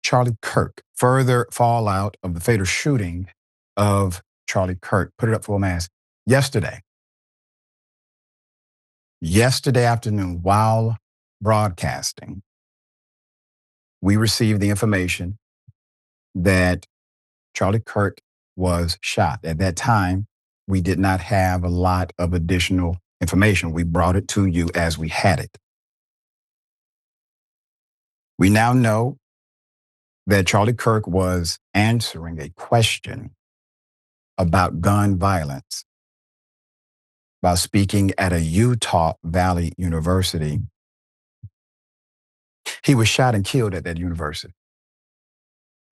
Charlie Kirk, further fallout of the fatal shooting of Charlie Kirk. Put it up full mass. Yesterday afternoon, while broadcasting, we received the information that Charlie Kirk was shot. At that time, we did not have a lot of additional information. We brought it to you as we had it. We now know that Charlie Kirk was answering a question about gun violence while speaking at a Utah Valley University. He was shot and killed at that university.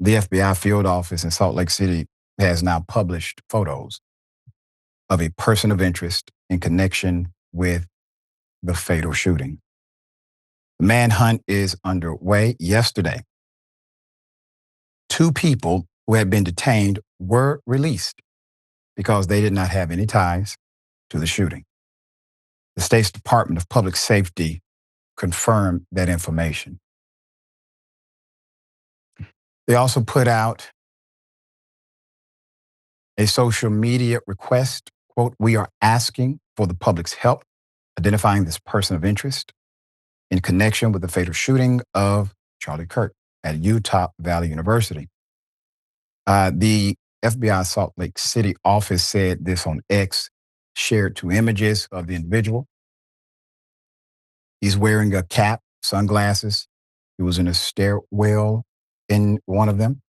The FBI field office in Salt Lake City has now published photos of a person of interest in connection with the fatal shooting. The manhunt is underway. Yesterday, 2 people who had been detained were released because they did not have any ties to the shooting. The state's Department of Public Safety confirmed that information. They also put out a social media request, quote, "We are asking for the public's help identifying this person of interest in connection with the fatal shooting of Charlie Kirk at Utah Valley University." The FBI Salt Lake City office said this on X, shared 2 images of the individual. He's wearing a cap, sunglasses. He was in a stairwell in one of them.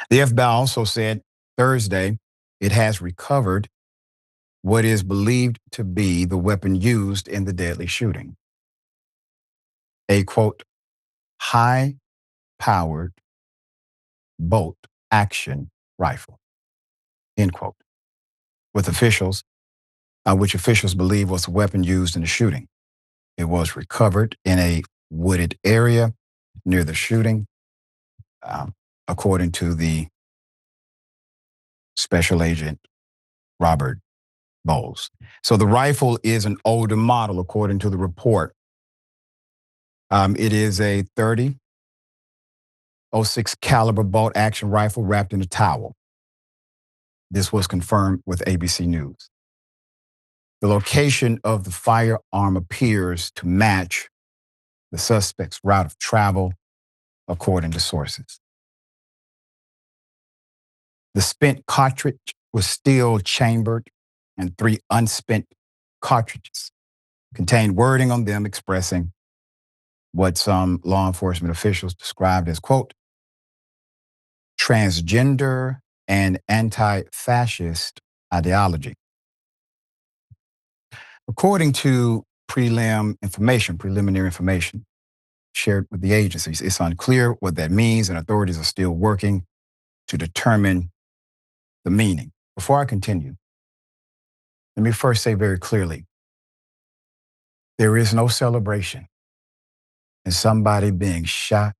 The FBI also said Thursday it has recovered what is believed to be the weapon used in the deadly shooting. A, quote, high-powered bolt action rifle, end quote, which officials believe was the weapon used in the shooting. It was recovered in a wooded area near the shooting, according to the Special Agent Robert Bowles. So the rifle is an older model, according to the report. It is a .30-06 caliber bolt action rifle wrapped in a towel. This was confirmed with ABC News. The location of the firearm appears to match the suspect's route of travel, according to sources. The spent cartridge was still chambered, and 3 unspent cartridges contained wording on them expressing what some law enforcement officials described as, quote, transgender and anti-fascist ideology. According to preliminary information shared with the agencies, it's unclear what that means, and authorities are still working to determine the meaning. Before I continue, let me first say very clearly, there is no celebration in somebody being shot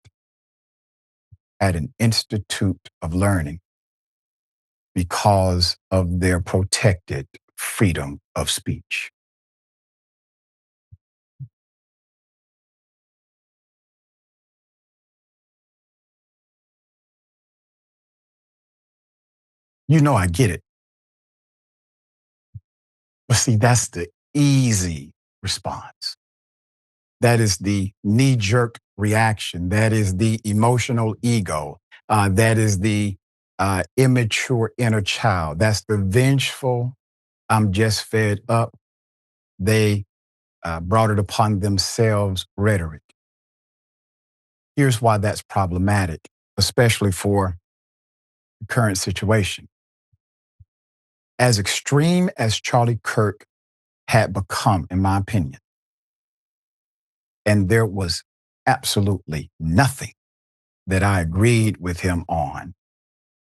at an institute of learning because of their protected freedom of speech. You know I get it. But see, that's the easy response. That is the knee-jerk reaction. That is the emotional ego. That is the immature inner child. That's the vengeful, I'm just fed up. They brought it upon themselves rhetoric. Here's why that's problematic, especially for the current situation. As extreme as Charlie Kirk had become, in my opinion, and there was absolutely nothing that I agreed with him on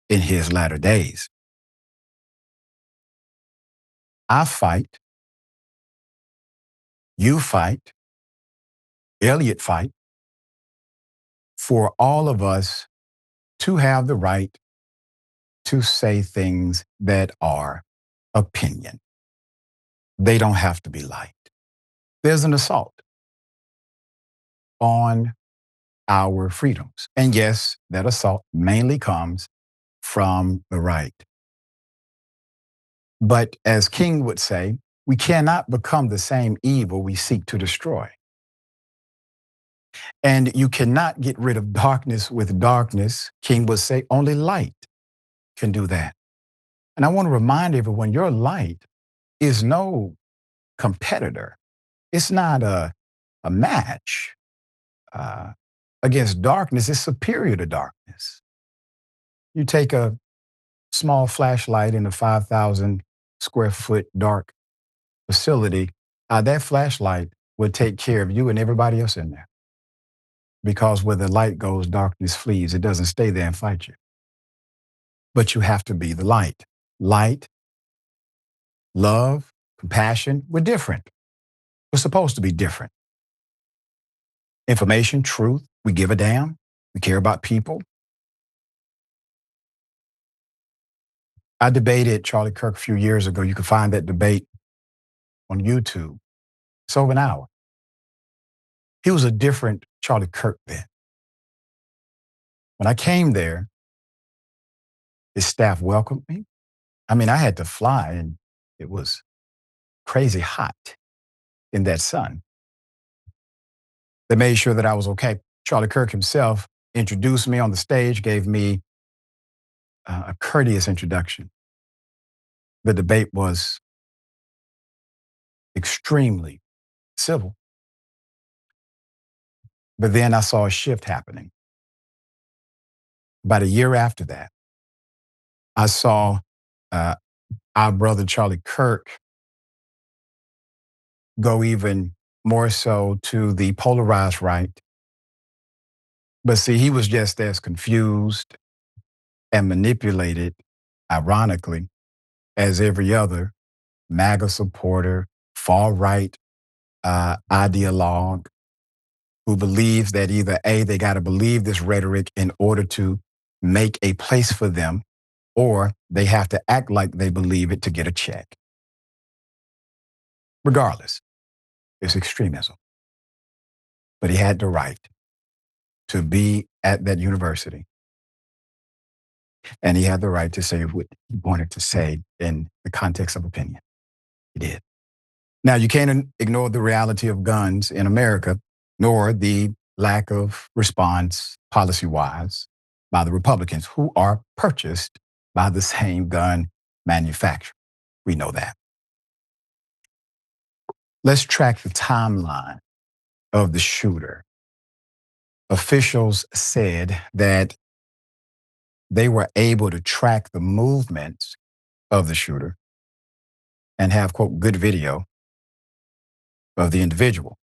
in his latter days. I fight, you fight, Elliott fight for all of us to have the right to say things that are opinion. They don't have to be liked. There's an assault on our freedoms. And yes, that assault mainly comes from the right. But as King would say, we cannot become the same evil we seek to destroy. And you cannot get rid of darkness with darkness. King would say only light can do that. And I want to remind everyone your light is no competitor. It's not a match against darkness. It's superior to darkness. You take a small flashlight in a 5,000 square foot dark facility, that flashlight will take care of you and everybody else in there. Because where the light goes, darkness flees. It doesn't stay there and fight you. But you have to be the light. Light, love, compassion, we're different. We're supposed to be different. Information, truth, we give a damn. We care about people. I debated Charlie Kirk a few years ago. You can find that debate on YouTube. It's over an hour. He was a different Charlie Kirk then. When I came there, his staff welcomed me. I mean, I had to fly, and it was crazy hot in that sun. They made sure that I was okay. Charlie Kirk himself introduced me on the stage, gave me a courteous introduction. The debate was extremely civil. But then I saw a shift happening. About a year after that, I saw our brother Charlie Kirk go even more so to the polarized right. But see, he was just as confused and manipulated, ironically, as every other MAGA supporter, far right ideologue who believes that either A, they got to believe this rhetoric in order to make a place for them, or they have to act like they believe it to get a check. Regardless, it's extremism. But he had the right to be at that university. And he had the right to say what he wanted to say in the context of opinion. He did. Now, you can't ignore the reality of guns in America, nor the lack of response policy-wise by the Republicans, who are purchased by the same gun manufacturer. We know that. Let's track the timeline of the shooter. Officials said that they were able to track the movements of the shooter and have, quote, good video of the individual.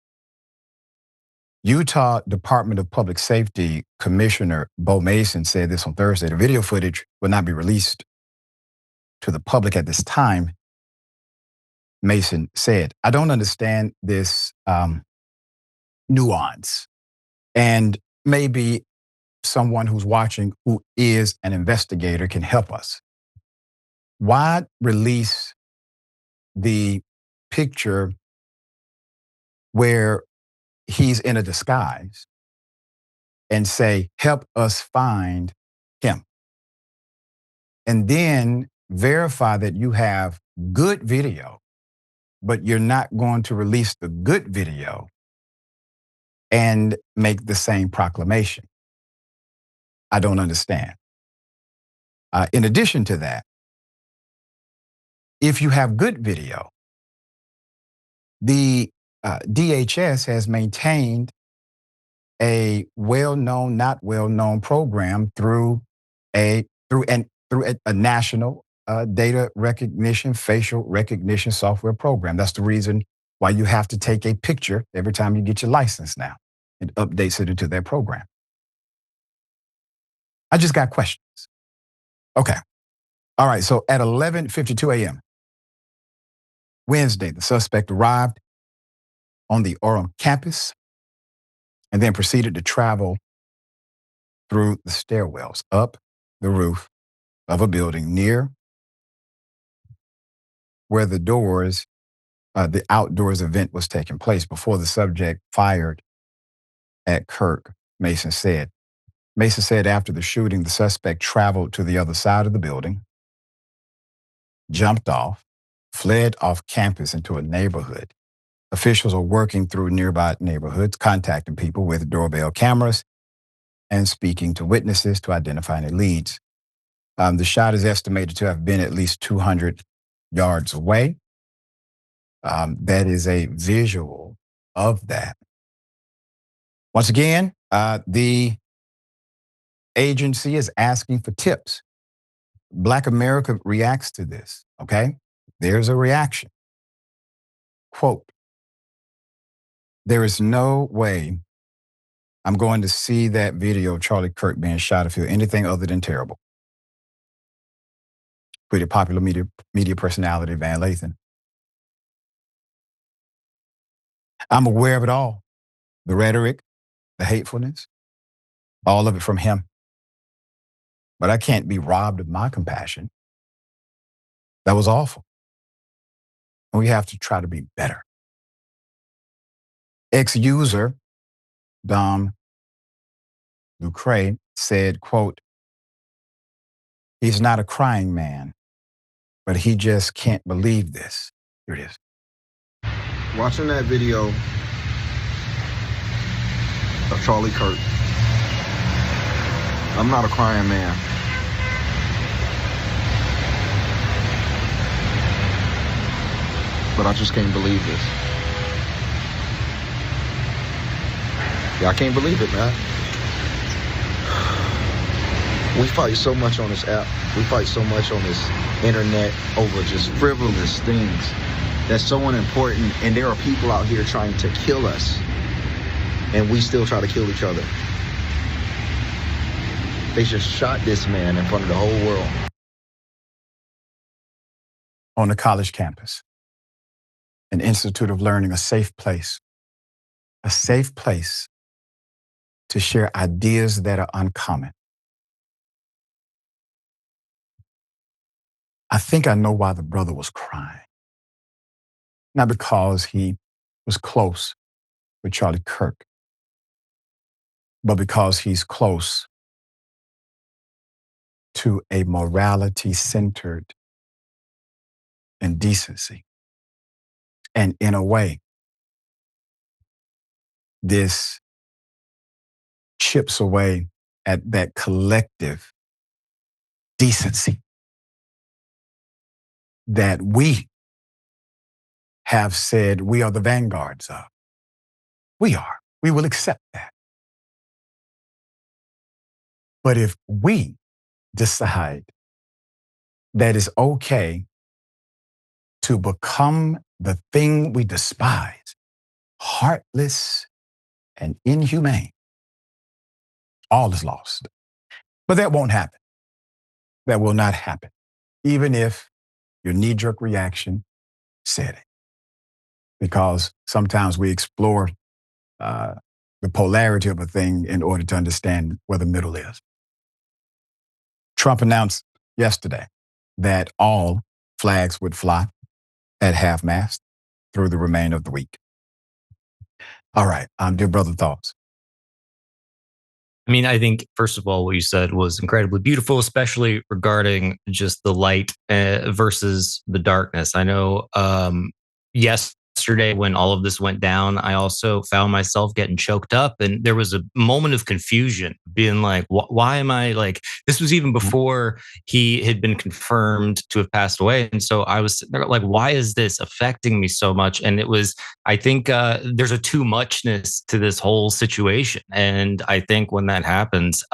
Utah Department of Public Safety Commissioner Bo Mason said this on Thursday. The video footage will not be released to the public at this time, Mason said. I don't understand this nuance. And maybe someone who's watching who is an investigator can help us. Why release the picture where he's in a disguise and say, help us find him? And then verify that you have good video, but you're not going to release the good video and make the same proclamation. I don't understand. In addition to that, if you have good video, the DHS has maintained a well-known, not well-known program through a national data recognition, facial recognition software program. That's the reason why you have to take a picture every time you get your license now. It updates it into their program. I just got questions. Okay. All right. So at 11:52 a.m. Wednesday, the suspect arrived on the Orem campus and then proceeded to travel through the stairwells up the roof of a building near where the outdoors event was taking place before the subject fired at Kirk Mason said. Mason said after the shooting, the suspect traveled to the other side of the building, jumped off, fled off campus into a neighborhood. Officials are working through nearby neighborhoods, contacting people with doorbell cameras and speaking to witnesses to identify any leads. The shot is estimated to have been at least 200 yards away. That is a visual of that. Once again, the agency is asking for tips. Black America reacts to this, okay? There's a reaction. Quote, there is no way I'm going to see that video of Charlie Kirk being shot or feel anything other than terrible. Pretty popular media personality, Van Lathan. I'm aware of it all. The rhetoric, the hatefulness, all of it from him. But I can't be robbed of my compassion. That was awful. And we have to try to be better. Ex-user Dom Lucre said, quote, he's not a crying man, but he just can't believe this. Here it is. Watching that video of Charlie Kirk, I'm not a crying man. But I just can't believe this. Yeah, I can't believe it, man. We fight so much on this app. We fight so much on this internet over just frivolous things that's so unimportant. And there are people out here trying to kill us. And we still try to kill each other. They just shot this man in front of the whole world. On a college campus, an institute of learning, a safe place to share ideas that are uncommon. I think I know why the brother was crying. Not because he was close with Charlie Kirk, but because he's close to a morality centered in decency. And in a way, this chips away at that collective decency that we have said we are the vanguards of. We are. We will accept that. But if we decide that it's okay to become the thing we despise, heartless and inhumane, all is lost. But that won't happen. That will not happen, even if your knee-jerk reaction said it. Because sometimes we explore the polarity of a thing in order to understand where the middle is. Trump announced yesterday that all flags would fly at half-mast through the remainder of the week. All right, dear brother, thoughts? I mean, I think, first of all, what you said was incredibly beautiful, especially regarding just the light versus the darkness. I know yesterday when all of this went down, I also found myself getting choked up, and there was a moment of confusion, being like, why am I like, this was even before he had been confirmed to have passed away. And so I was sitting there like, why is this affecting me so much? And it was, I think there's a too muchness to this whole situation. And I think when that happens,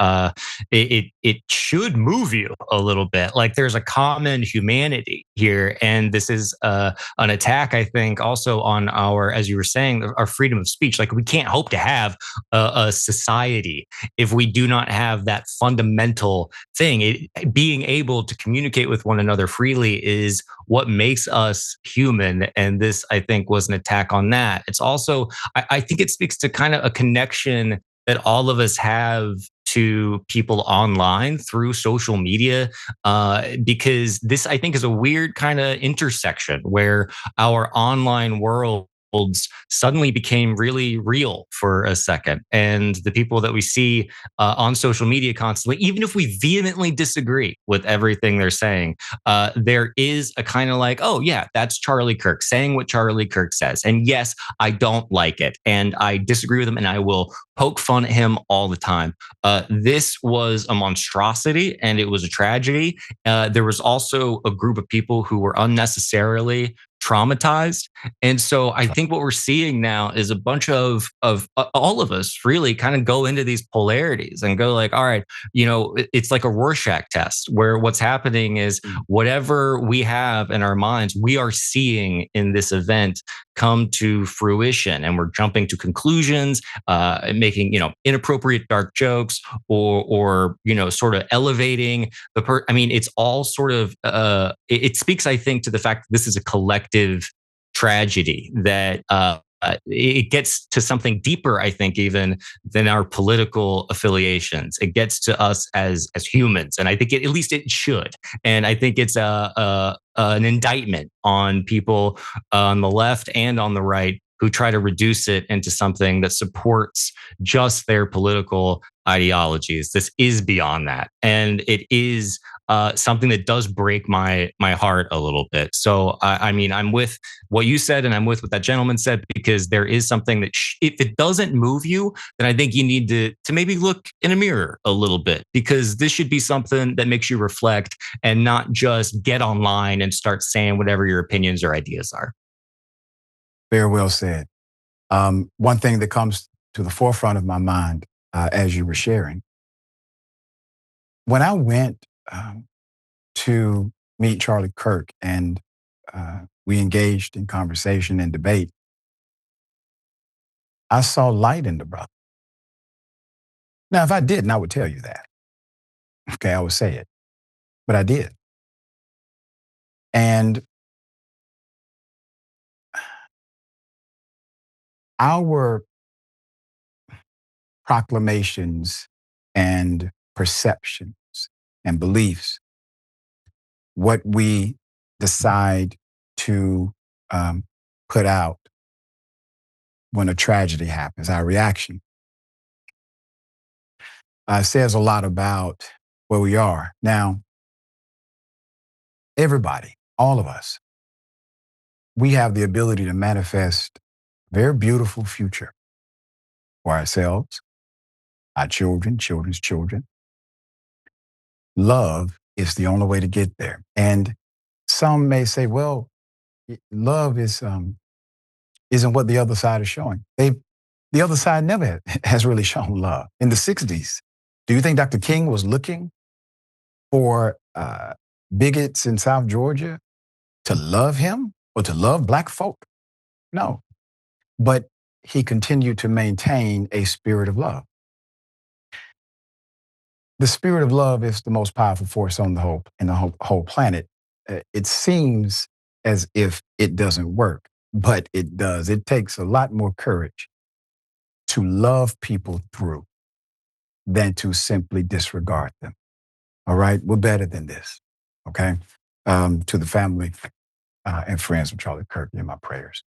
it should move you a little bit. Like there's a common humanity here. And this is an attack, I think, also on our, as you were saying, our freedom of speech. Like we can't hope to have a society if we do not have that fundamental thing. Being able to communicate with one another freely is what makes us human. And this, I think, was an attack on that. It's also, I think it speaks to kind of a connection that all of us have to people online through social media, because this, I think, is a weird kind of intersection where our online world suddenly became really real for a second. And the people that we see on social media constantly, even if we vehemently disagree with everything they're saying, there is a kind of like, oh, yeah, that's Charlie Kirk saying what Charlie Kirk says. And yes, I don't like it. And I disagree with him and I will poke fun at him all the time. This was a monstrosity and it was a tragedy. There was also a group of people who were unnecessarily traumatized. And so I think what we're seeing now is a bunch of all of us really kind of go into these polarities and go like, all right, it's like a Rorschach test where what's happening is whatever we have in our minds, we are seeing in this event come to fruition, and we're jumping to conclusions, making inappropriate dark jokes, or sort of elevating I mean, it's all sort of it speaks, I think, to the fact that this is a collective tragedy that it gets to something deeper, I think, even than our political affiliations. It gets to us as humans, and I think at least it should. And I think it's an indictment on people on the left and on the right who try to reduce it into something that supports just their political ideologies. This is beyond that, and it is something that does break my heart a little bit. So I mean, I'm with what you said, and I'm with what that gentleman said, because there is something that if it doesn't move you, then I think you need to maybe look in a mirror a little bit, because this should be something that makes you reflect and not just get online and start saying whatever your opinions or ideas are. Very well said. One thing that comes to the forefront of my mind as you were sharing, when I went to meet Charlie Kirk and we engaged in conversation and debate, I saw light in the brother. Now, if I didn't, I would tell you that. Okay, I would say it, but I did. And our proclamations and perceptions and beliefs, what we decide to put out when a tragedy happens, our reaction, says a lot about where we are. Now, everybody, all of us, we have the ability to manifest a very beautiful future for ourselves, our children, children's children. Love is the only way to get there. And some may say, well, love isn't what the other side is showing. The other side never has really shown love. In the 60s, do you think Dr. King was looking for bigots in South Georgia to love him or to love Black folk? No. But he continued to maintain a spirit of love. The spirit of love is the most powerful force on the whole planet. It seems as if it doesn't work, but it does. It takes a lot more courage to love people through than to simply disregard them. All right, we're better than this. Okay, to the family and friends of Charlie Kirk, in my prayers.